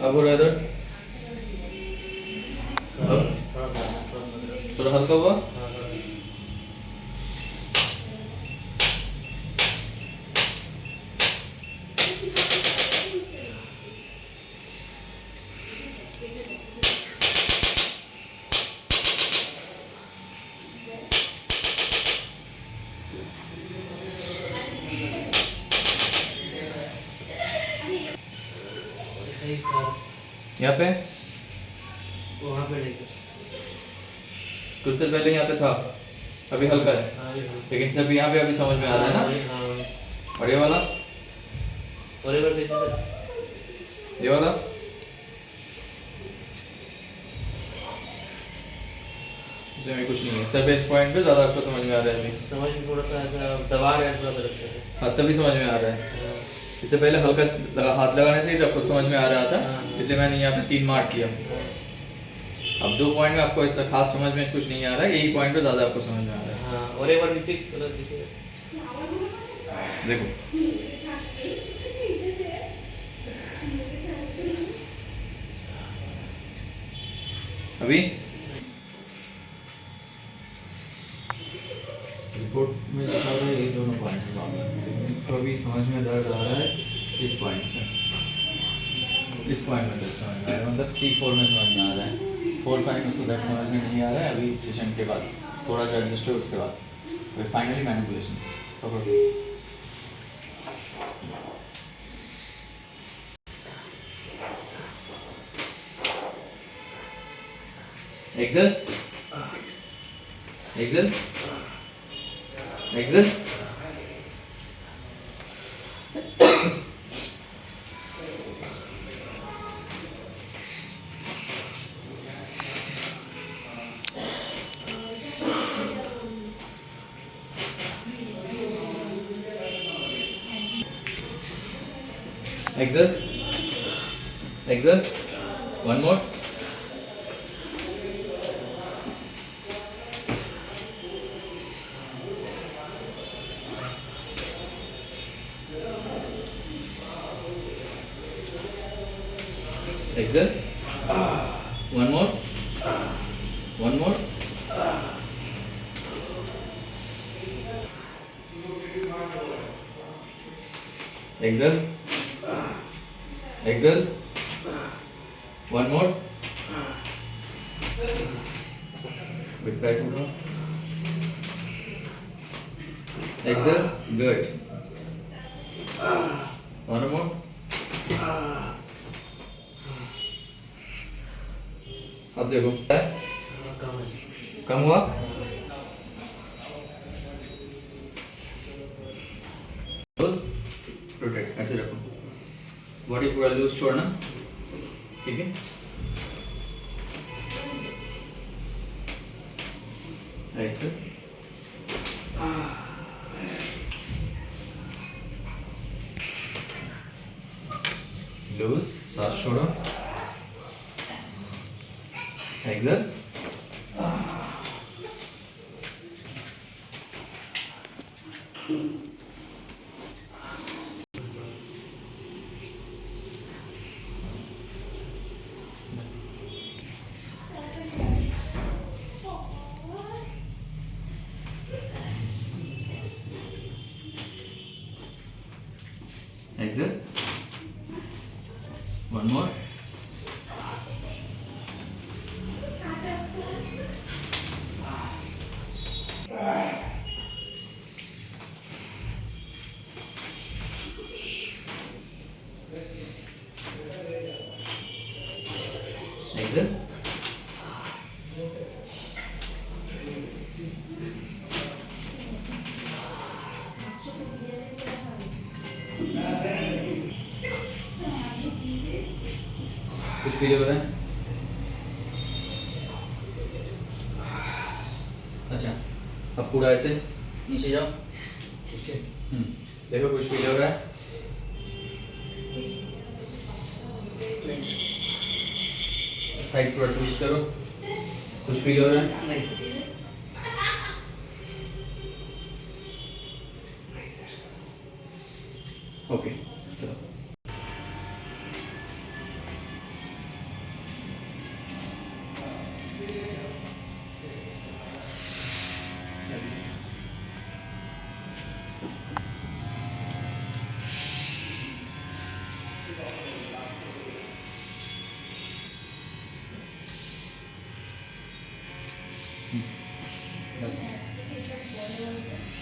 अब हो रहा है दर्द? अब थोड़ा हल्का हुआ? सही सर। यहाँ पे वहाँ पे नहीं सर। कुछ देर पहले यहाँ पे था, अभी हल्का है, हाँ ये हाँ। लेकिन सिर्फ यहाँ पे अभी समझ में आ रहा है ना? हाँ। और ये वाला? और एक बार देखिए सर। ये वाला? इसमें कुछ नहीं है, सिर्फ इस पॉइंट पे ज़्यादा आपको समझ में आ रहा है अभी। समझ में थोड़ा सा ऐसा दबा रहा है थोड़ा दर्द से। हाँ तभी समझ में आ रहा है। हाँ। इससे पहले हल्का हाथ लगाने से ही आपको समझ में आ रहा था, हाँ। इसलिए मैंने यहाँ पे 3 मार्क किया। अब 2 पॉइंट में आपको इस खास समझ में कुछ नहीं आ रहा है, यही पॉइंट पे ज़्यादा आपको समझ में आ रहा है। हाँ और एक बार नीचे कलर देखिए। देखो अभी रिपोर्ट में लिखा हुआ है ये दोनों पॉइंट तो अभी समझ में दर्द आ रहा है इस पॉइंट पे, इस पॉइंट में दर्द समझ में आ रहा है, मतलब 3-4 में समझ में आ रहा है। 4-5 उसको दर्द समझ में नहीं आ रहा है अभी सेशन के बाद, थोड़ा सा एडजस्ट हो उसके बाद फिर finally manipulation. Exhale exhale exhale exhale exhale one more exhale one more exhale one more whisper exhale good one more अब देखो कम हुआ प्रोटेक्ट ऐसे रखो, बॉडी पूरा लूज छोड़ना, ठीक है? ऐसे लूज, सांस छोड़ो, exhale exhale one more exhale कुछ फील हो रहा है? अच्छा अब पूरा ऐसे नीचे जाओ, देखो कुछ फील हो रहा है? साइड पूरा ट्विस्ट करो, कुछ फील हो रहा है? नहीं सर। ओके चलो देखो